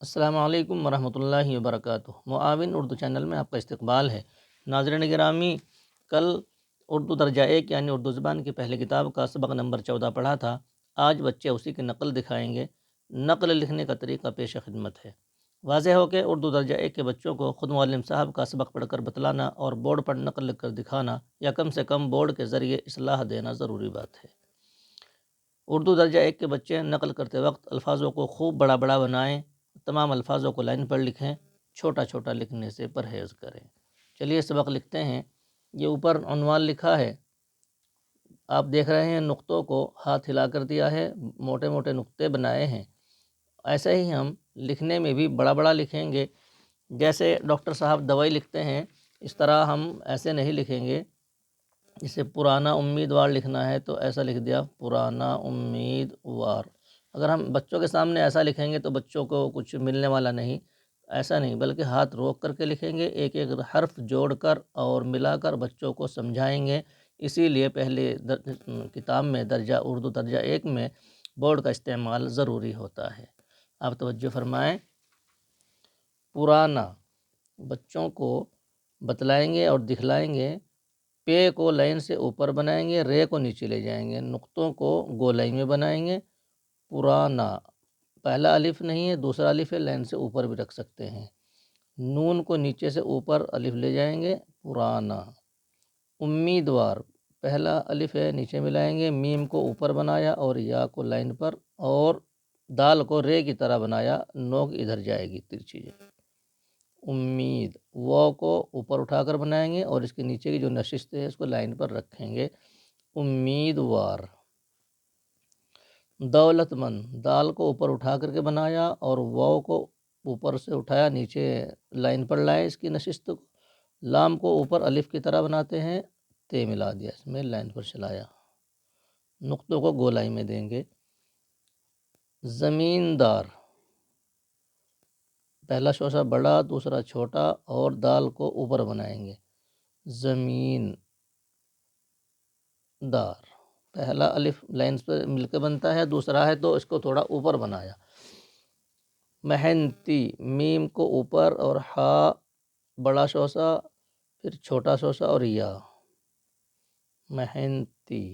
السلام علیکم ورحمۃ اللہ وبرکاتہ۔ معاون اردو چینل میں آپ کا استقبال ہے۔ ناظرین گرامی، کل اردو درجہ 1 یعنی اردو زبان کی پہلی کتاب کا سبق نمبر 14 پڑھا تھا۔ آج بچے اسی کی نقل دکھائیں گے۔ نقل لکھنے کا طریقہ پیش خدمت ہے۔ واضح ہو کہ اردو درجہ 1 کے بچوں کو خود معلم صاحب کا سبق پڑھ کر بتلانا اور بورڈ پر نقل لکھ کر دکھانا یا کم سے کم بورڈ کے ذریعے اصلاح دینا ضروری بات ہے۔ اردو درجہ 1 کے بچے نقل کرتے وقت الفاظوں کو خوب بڑا بڑا بنائیں، تمام الفاظوں کو لائن پر لکھیں، چھوٹا چھوٹا لکھنے سے پرہیز کریں۔ چلیے سبق لکھتے ہیں۔ یہ اوپر عنوان لکھا ہے، آپ دیکھ رہے ہیں نقطوں کو ہاتھ ہلا کر دیا ہے، موٹے موٹے نقطے بنائے ہیں۔ ایسے ہی ہم لکھنے میں بھی بڑا بڑا لکھیں گے۔ جیسے ڈاکٹر صاحب دوائی لکھتے ہیں، اس طرح ہم ایسے نہیں لکھیں گے۔ جسے پرانا امیدوار لکھنا ہے تو ایسا لکھ دیا، پرانا امیدوار۔ اگر ہم بچوں کے سامنے ایسا لکھیں گے تو بچوں کو کچھ ملنے والا نہیں، ایسا نہیں، بلکہ ہاتھ روک کر کے لکھیں گے، ایک ایک حرف جوڑ کر اور ملا کر بچوں کو سمجھائیں گے۔ اسی لیے پہلے کتاب میں اردو درجہ 1 میں بورڈ کا استعمال ضروری ہوتا ہے۔ آپ توجہ فرمائیں۔ پرانا بچوں کو بتلائیں گے اور دکھلائیں گے۔ پے کو لائن سے اوپر بنائیں گے، رے کو نیچے لے جائیں گے، نقطوں کو گولائی میں بنائیں گے۔ پرانا، پہلا الف نہیں ہے، دوسرا الف ہے، لائن سے اوپر بھی رکھ سکتے ہیں۔ نون کو نیچے سے اوپر الف لے جائیں گے، پرانا۔ امیدوار، پہلا الف ہے، نیچے ملائیں گے، میم کو اوپر بنایا اور یا کو لائن پر، اور دال کو رے کی طرح بنایا، نوک ادھر جائے گی ترچھی جائے۔ امید، واو کو اوپر اٹھا کر بنائیں گے اور اس کے نیچے کی جو نشست ہے اس کو لائن پر رکھیں گے، امیدوار۔ دولت مند، دال کو اوپر اٹھا کر کے بنایا اور واو کو اوپر سے اٹھایا، نیچے لائن پر لائے اس کی نشست کو۔ لام کو اوپر الف کی طرح بناتے ہیں، تے ملا دیا اس میں، لائن پر چلایا۔ نقطوں کو گولائی میں دیں گے۔ زمیندار، پہلا شوشہ بڑا، دوسرا چھوٹا اور دال کو اوپر بنائیں گے، زمین دار۔ پہلا الف لائنز پر مل کے بنتا ہے، دوسرا ہے تو اس کو تھوڑا اوپر بنایا۔ محنتی، میم کو اوپر اور ہا بڑا شوشہ، پھر چھوٹا شوشہ اور یا، محنتی۔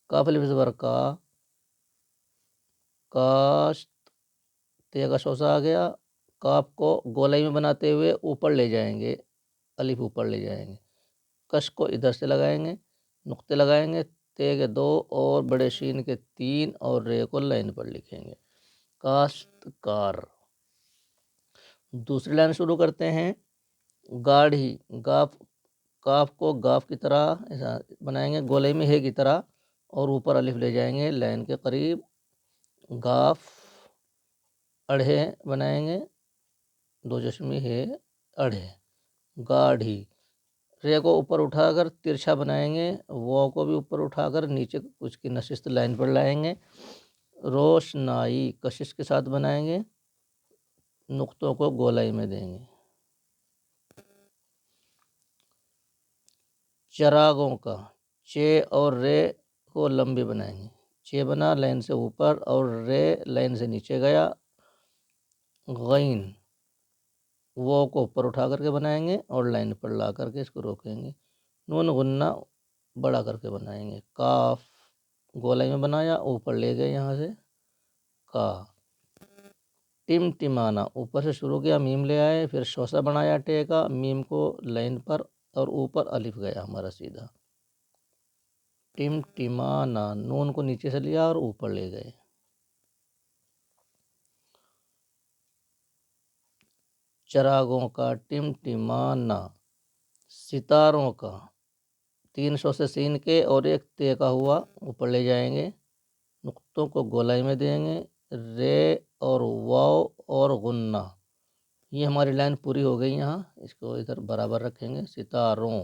کاف الف زبر کا، کاشت، تے کا شوشہ آ گیا، کاف کو گولائی میں بناتے ہوئے اوپر لے جائیں گے، الف اوپر لے جائیں گے، کش کو ادھر سے لگائیں گے، نقطے لگائیں گے، تے کے 2 اور بڑے شین کے 3 اور رے کو لائن پر لکھیں گے، کاشتکار۔ دوسری لائن شروع کرتے ہیں۔ گاڑھی، کاف کو گاف کی طرح بنائیں گے، گولائی میں ہے کی طرح، اور اوپر الف لے جائیں گے لائن کے قریب، گاف، اڑھے بنائیں گے، دو چشمی ہے، اڑھے، گاڑھی۔ رے کو اوپر اٹھا کر ترچھا بنائیں گے، واو کو بھی اوپر اٹھا کر نیچے کچھ کی نشست لائن پر لائیں گے، روشنائی، کشش کے ساتھ بنائیں گے، نقطوں کو گولائی میں دیں گے۔ چراغوں کا، چے اور رے کو لمبے بنائیں گے، چے بنا لائن سے اوپر اور رے لائن سے نیچے گیا، غین، وہ کو اوپر اٹھا کر کے بنائیں گے اور لائن پر لا کر کے اس کو روکیں گے، نون غنہ بڑا کر کے بنائیں گے، کاف گولائی میں بنایا، اوپر لے گئے یہاں سے، کا۔ ٹمٹمانا، اوپر سے شروع کیا، میم لے آئے، پھر شوسہ بنایا ٹے کا، میم کو لائن پر اور اوپر الف گیا ہمارا سیدھا، ٹمٹمانا، نون کو نیچے سے لیا اور اوپر لے گئے۔ چراغوں کا، ٹمٹمانا۔ ستاروں کا، 3 شوسے سین کے اور ایک تے کا ہوا، اوپر لے جائیں گے، نقطوں کو گولائی میں دیں گے، رے اور واو اور غنہ۔ یہ ہماری لائن پوری ہو گئی، یہاں اس کو ادھر برابر رکھیں گے، ستاروں۔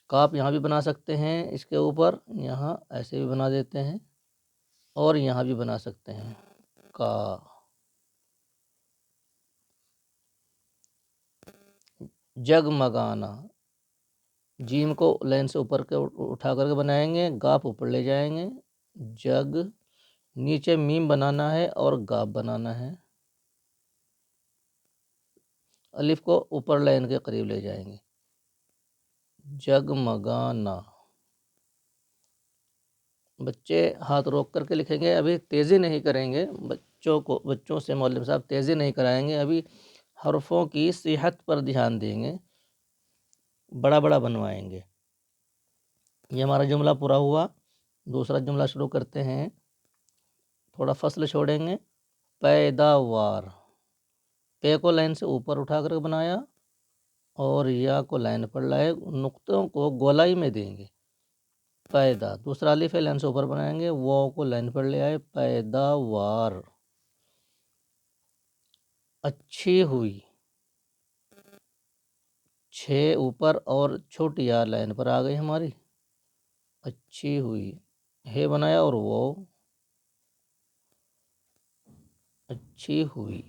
کاف یہاں بھی بنا سکتے ہیں، اس کے اوپر یہاں ایسے بھی بنا دیتے ہیں اور یہاں بھی بنا سکتے ہیں، کا۔ جگمگانا، جیم کو لائن سے اوپر کے اٹھا کر کے بنائیں گے، گاف اوپر لے جائیں گے، جگ نیچے میم بنانا ہے اور گاف بنانا ہے، الف کو اوپر لائن کے قریب لے جائیں گے، جگمگانا۔ بچے ہاتھ روک کر کے لکھیں گے، ابھی تیزی نہیں کریں گے، بچوں سے معلم صاحب تیزی نہیں کرائیں گے، ابھی حرفوں کی صحت پر دھیان دیں گے، بڑا بڑا بنوائیں گے۔ یہ ہمارا جملہ پورا ہوا، دوسرا جملہ شروع کرتے ہیں، تھوڑا فصل چھوڑیں گے۔ پیداوار، پے کو لائن سے اوپر اٹھا کر بنایا اور یا کو لائن پر لائے، نقطوں کو گولائی میں دیں گے، پیدا۔ دوسرا الف ہے، لائن سے اوپر بنائیں گے، واو کو لائن پر لے آئے، پیداوار۔ اچھی ہوئی، چھ اوپر اور چھوٹی یا لائن پر آ گئی ہماری، اچھی ہوئی، ہے بنایا اور واو، اچھی ہوئی۔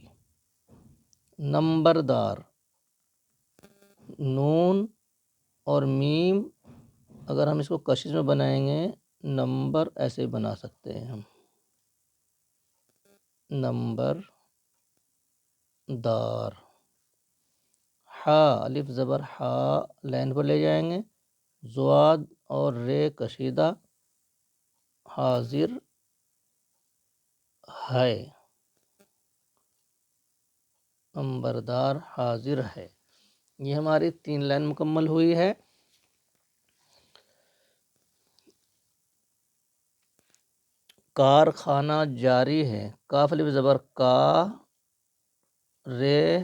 نمبردار، نون اور میم، اگر ہم اس کو کشش میں بنائیں گے، نمبر ایسے بنا سکتے ہیں ہم، نمبر دار۔ ہا، الف زبر ہا، لائن پر لے جائیں گے، زواد اور رے کشیدہ، حاضر ہے، نمبردار حاضر ہے۔ یہ ہماری 3 لائن مکمل ہوئی ہے۔ کارخانہ جاری ہے، کاف الف زبر کا، رے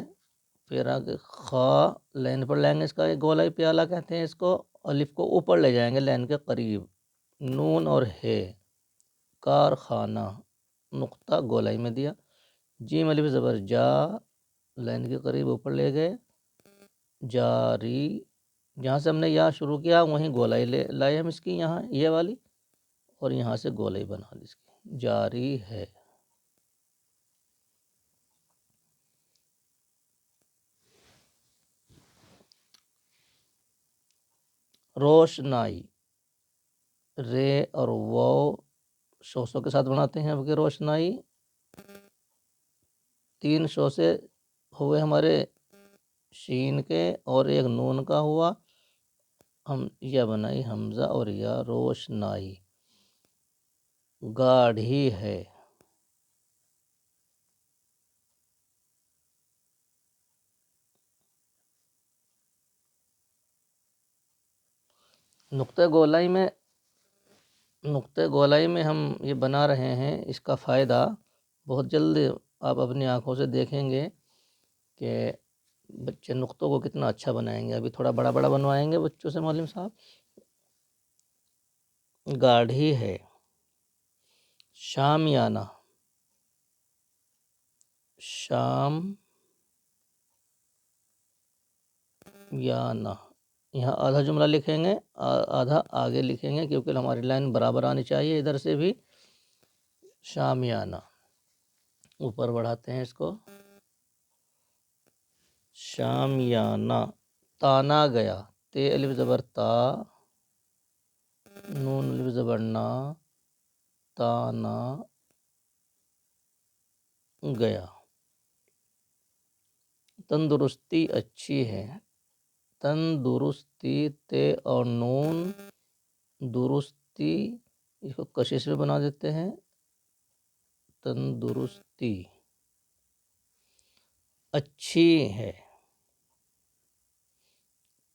پھر آگے خا، لائن پر لائیں گے، اس کا ایک گولائی پیالہ کہتے ہیں اس کو، الف کو اوپر لے جائیں گے لائن کے قریب، نون اور ہے، کارخانہ، نقطہ گولائی میں دیا، جیم الف زبر جا، لائن کے قریب اوپر لے گئے، جاری، جہاں سے ہم نے یا شروع کیا وہیں گولائی لائے ہم اس کی، یہاں یہ والی، اور یہاں سے گولائی بنا دی اس کی، جاری ہے۔ روشنائی، رے اور واو شوسوں کے ساتھ بناتے ہیں اب کہ روشنائی، 3 شوسے ہوئے ہمارے شین کے اور ایک نون کا ہوا، ہم یا بنائی حمزہ اور یا، روشنائی۔ گاڑھی ہے، نقطہ گولائی میں ہم یہ بنا رہے ہیں، اس کا فائدہ بہت جلد آپ اپنی آنکھوں سے دیکھیں گے کہ بچے نقطوں کو کتنا اچھا بنائیں گے۔ ابھی تھوڑا بڑا بڑا بنوائیں گے بچوں سے معلم صاحب۔ گاڑھی ہے، شامیانہ، شام یانہ، یہاں آدھا جملہ لکھیں گے، آدھا آگے لکھیں گے کیونکہ ہماری لائن برابر آنی چاہیے، ادھر سے بھی، شامیانہ، اوپر بڑھاتے ہیں اس کو، شامیانہ۔ تانا گیا، تے الف زبر تا، نون الف زبر نا، تانا گیا۔ تندرستی اچھی ہے، تندرستی، تے اور نون، درستی، اس کو کشش میں بنا دیتے ہیں، تندرستی، اچھی ہے،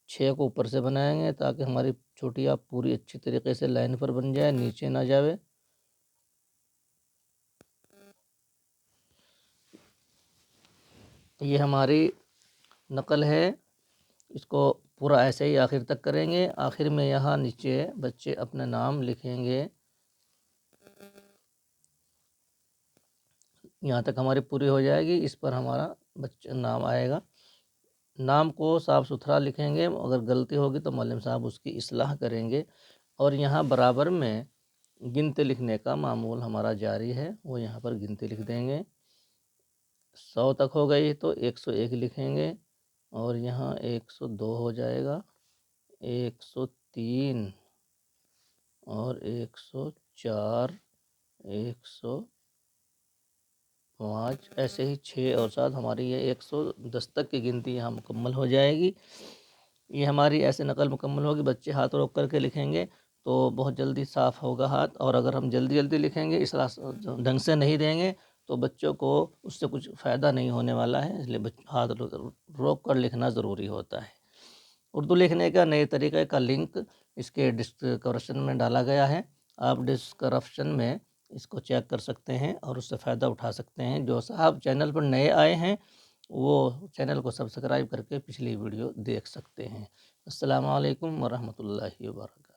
6 کو اوپر سے بنائیں گے تاکہ ہماری چھوٹی آپ پوری اچھی طریقے سے لائن پر بن جائے، نیچے نہ جاوے۔ یہ ہماری نقل ہے، اس کو پورا ایسے ہی آخر تک کریں گے، آخر میں یہاں نیچے بچے اپنا نام لکھیں گے، یہاں تک ہماری پوری ہو جائے گی، اس پر ہمارا بچہ نام آئے گا۔ نام کو صاف ستھرا لکھیں گے، اگر غلطی ہوگی تو معلم صاحب اس کی اصلاح کریں گے، اور یہاں برابر میں گنتے لکھنے کا معمول ہمارا جاری ہے، وہ یہاں پر گنتے لکھ دیں گے، 100 تک ہو گئی تو 101 لکھیں گے، اور یہاں 102 ہو جائے گا، 103 اور 104، 105 ایسے ہی 6 اور 7 ہماری یہ 110 تک کی گنتی یہاں مکمل ہو جائے گی۔ یہ ہماری ایسے نقل مکمل ہوگی، بچے ہاتھ روک کر کے لکھیں گے تو بہت جلدی صاف ہوگا ہاتھ، اور اگر ہم جلدی جلدی لکھیں گے، اس ڈھنگ سے نہیں دیں گے تو بچوں کو اس سے کچھ فائدہ نہیں ہونے والا ہے، اس لیے ہاتھ روک کر لکھنا ضروری ہوتا ہے۔ اردو لکھنے کا نئے طریقے کا لنک اس کے ڈسکرپشن میں ڈالا گیا ہے، آپ ڈسکرپشن میں اس کو چیک کر سکتے ہیں اور اس سے فائدہ اٹھا سکتے ہیں۔ جو صاحب چینل پر نئے آئے ہیں وہ چینل کو سبسکرائب کر کے پچھلی ویڈیو دیکھ سکتے ہیں۔ السلام علیکم ورحمۃ اللہ وبرکاتہ۔